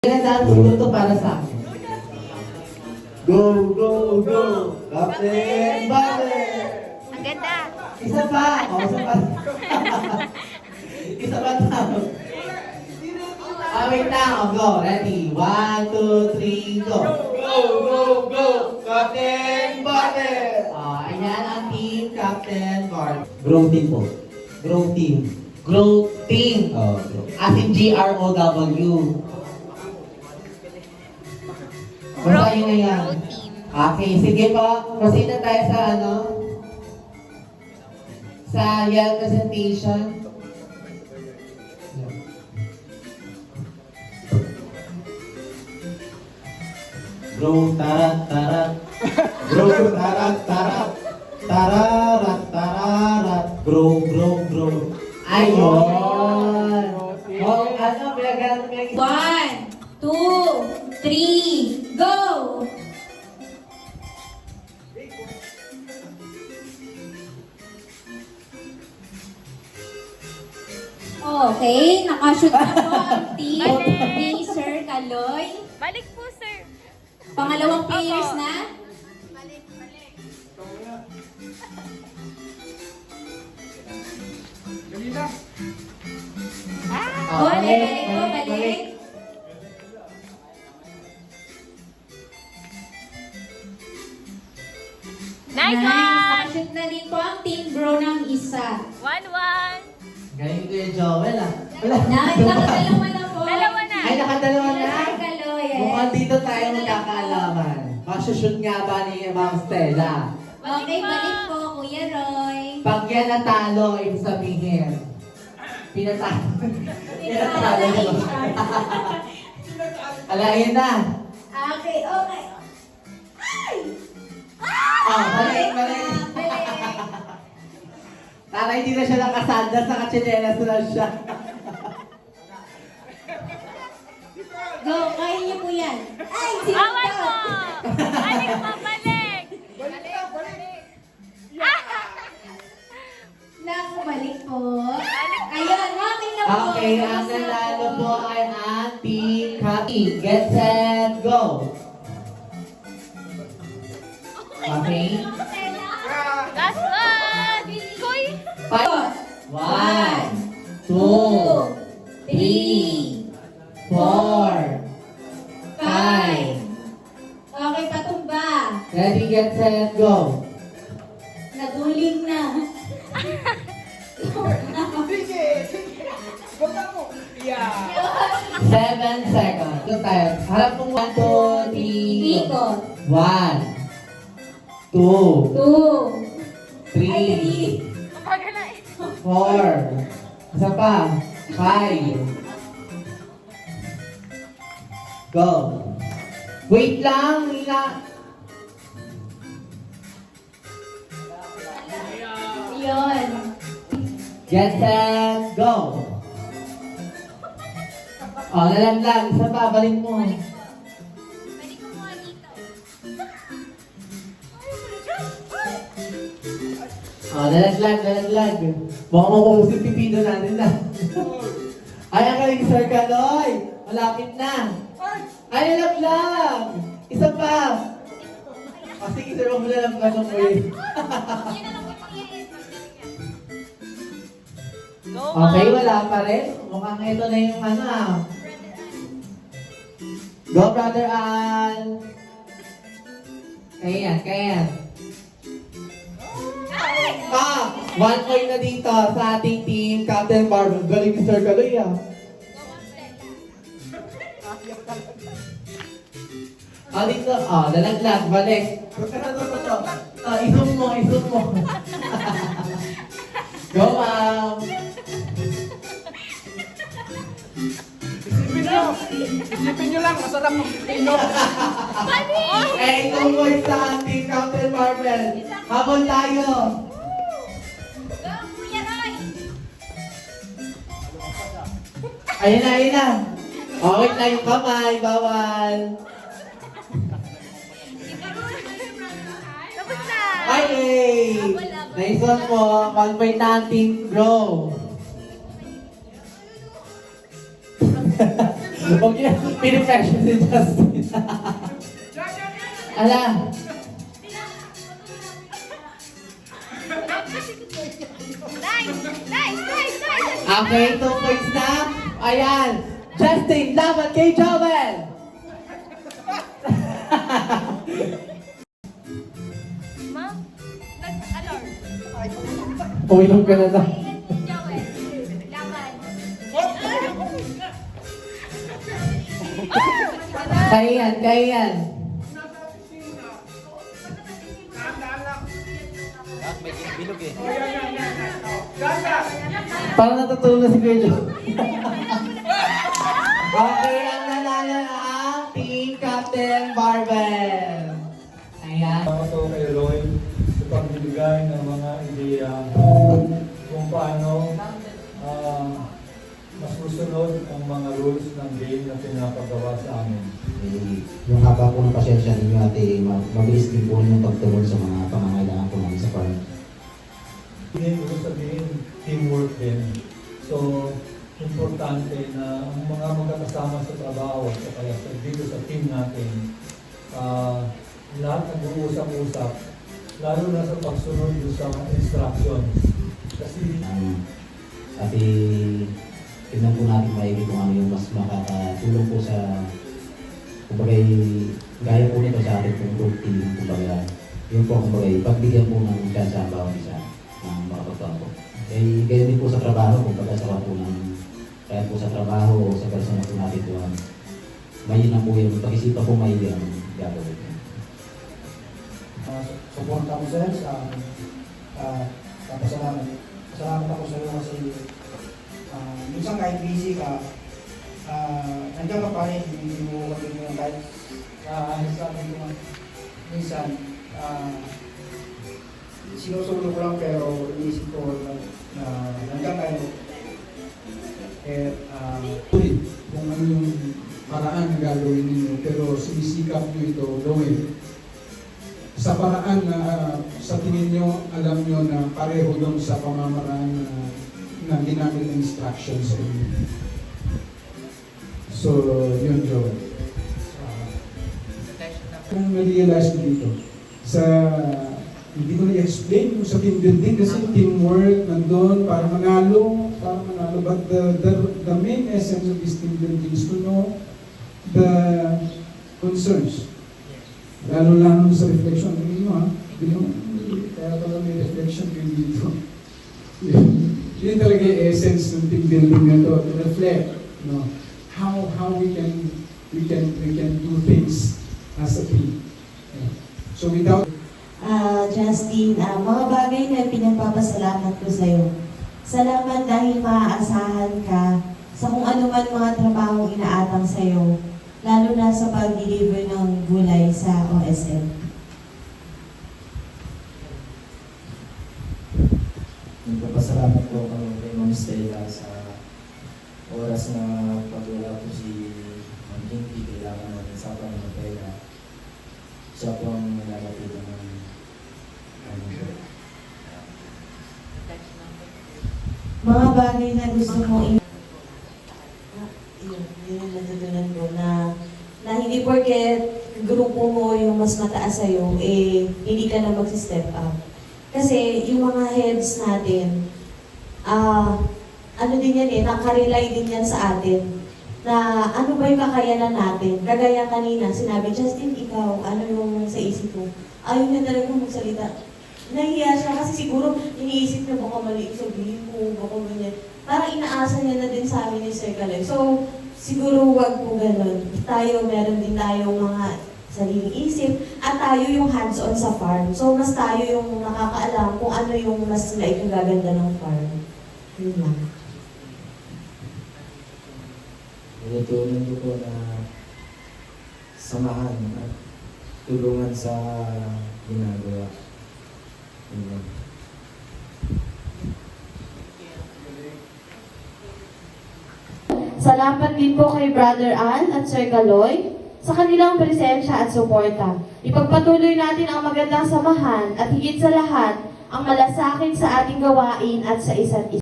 Kailangan siguro ito para sa akin. Go, go, go! Captain Butter! Ang ganda. Isa pa! O, isa pa. Isa pa tao. Wait lang. O, go. Ready? 1, 2, 3, go. Go, go, go! Captain Butter! Ayan ang team Captain Guard. Grow team po. Grow team. Grow team. As in G-R-O-W. Basahin na yan. Okay, sige po. Proceed na tayo sa ano? Sa yell presentation. Grow, tarat, tarat. Grow, tarat, tarat. Tararat, tararat. Grow, grow, grow. Ayun! Oh, ano? Pinag-ano? 1, 2, 3, go! Okay, nakashoot na po ang team ni Sir Kaloy. Balik po, sir. Pangalawang players na. Balik po, balik. Nice one! Nakashoot na din po ang team bro ng isa. 1-1. Galing ko yung Joel ah. Wala. Nakadalawa na po. Dalawa na. Ay, nakadalawa na. Sir Kaloy. Mukhang dito tayo magkakaalaman. Masushoot nga ba ni Ma'am Stella? Okay, balik po, Kuya Roy. Pag yan natalo, ibig sabihin, pinatalo. Pinatalo na ba? Alayin na. Okay, okay. Ay! Balik, balik. Balik. Tara, hindi na siya nakasandal, nakatsinelas na lang siya. Go, kaya niyo po yan. Ay, Away po! sinunod. Balik po, balik! Naku, balik po. Ayun, happy na po. Okay, ang nanalo po ay Auntie Kaki. Get set, go! Okay? Last one! Koy! 1, 2, 3, 4, 5. Okay, patumba. Ready, get set, go! Naguling na. Yun. 7 seconds. Ito tayo. Harap mong 1, 2, 3, Ikot. 1, 2, 2. 3, Kapag na eh. 4, isa pa, 5. Go. Wait lang, Nina. Yun. Get set, go. Nalaglag. Isa pa, balik mo. Nalaglag. Mukhang makuha si Pipino natin na. Ay, ang galing, Sir Kaloy. Malapit na. Ay, nalaglag. Isa pa. Sige, sir, huwag mo na lang ganun mo eh. Go, Okay, ma'am. wala pa rin. Mukhang ito na yung ano ah. Go, Brother Al. Kaya yan. 1 point na dito sa ating team, Captain Marvin. Galing ni Sir Kaloy ah. Dito. Lalaglag. Balik. Isum mo. Go, ma'am. Isipin nyo lang, masarap ng pino. Eh, 2 points sa ating Captain Marvel. Habol tayo. Go, Kuya Roy. Ayun na. Wait na yung kamay. Bawal. Tapos na! Ay! Nice one po. 1 point na ating bro. Huwag yun, pinipression si Justin. Ala, Nice. okay, 2 points na. Ayan, Justin, laban kay Joel. Ma'am, nag-alor. Uminom ka na daw. Joel, laban. Kaya yan. May bilog eh. Parang natutulog si Kuya Joel. Okay, ang nanalo ang Team Captain Barbell. Ayan. Ako kay Roy sa pagbibigay ng mga ideya kung paano mas susunod ang mga rules ng game na pinapagawa sa amin. Yung haba po ng pasensya ninyo at mabilis din po yung pagtugon sa mga pangangailangan po namin sa farm. Hindi ko sabihin teamwork din. So, importante na ang mga magkakasama sa trabaho at kaya dito sa team natin, lahat nag-uusap-usap, lalo na sa pagsunod sa instructions. Kasi At tingnan po natin maigi kung ano yung mas makakatulong po sa, kumbaga, gaya po nito sa ating pong group team, kumbaga, yun po, kumbaga, pagbigyan po ng chance ang bawat isa ng makapagpang po. Eh, gaya din po sa trabaho, kumbaga, sa po ng, kaya po sa trabaho o sa personal po natin po, may na po yung pag-isipan po maigi ang gagawin. Suporta mo sir pasalamat. Salamat ako sa iyo kasi minsan kahit busy ka, nandiyan ka pa rin, hindi mo magiging kahit sabi ko nga, minsan sinusulo ko lang pero inisip ko na nandiyan kayo. Kung ano yung paraan na gagawin ninyo, pero sinisikap nyo ito gawin. Sa paraan na sa tingin nyo, alam nyo na pareho doon sa pamamaraan na ginamit ng instructions sa inyo. So, yun, Joel. Kung na-realize mo dito, hindi ko na-explain kung sa team building kasi teamwork nandun para manalo, but the main essence of this team building is to know the concerns. Lalo sa reflection, hindi mo ha, kaya pala may reflection kayo dito. Yun talaga yung essence ng team building na to, to reflect, how we can do things as a team. Yeah. So without Justin, mga bagay na pinagpapasalamat ko sa iyo. Salamat dahil maaasahan ka sa kung ano man mga trabaho inaatang sa iyo, lalo na sa pag-deliver ng gulay sa OSM. Nagpapasalamat po kami kay Ma'am Stella sa oras na pagwala po si Ma'am Hinky, kailangan natin sa pangangapela. Siya po ang nalalapitan ng Mga bagay na gusto mo yun yung natutunan ko na hindi porket grupo mo yung mas mataas sa'yo, hindi ka na mag-step up. Kasi yung mga heads natin, ano din yan nakarely din yan sa atin. Na ano ba yung kakayanan natin? Kagaya kanina, sinabi, Justin, ikaw, ano yung sa isip mo? Ayaw na talaga magsalita. Nahiya siya kasi siguro iniisip na baka mali sabihin ko, baka ganyan. Parang inaasa niya na din sa amin ni Sir Caleb. So, siguro wag po ganun. Meron din tayong mga sariling isip at tayo yung hands-on sa farm. So, mas tayo yung nakakaalam kung ano yung mas naikagaganda ng farm. Yun lang. Natutunan ko po na samahan at tulungan sa ginagawa. Salamat din po kay Brother Ann at Sir Galoy sa kanilang presensya at suporta. Ipagpatuloy natin ang magandang samahan at higit sa lahat, ang malasakit sa ating gawain at sa isa't isa.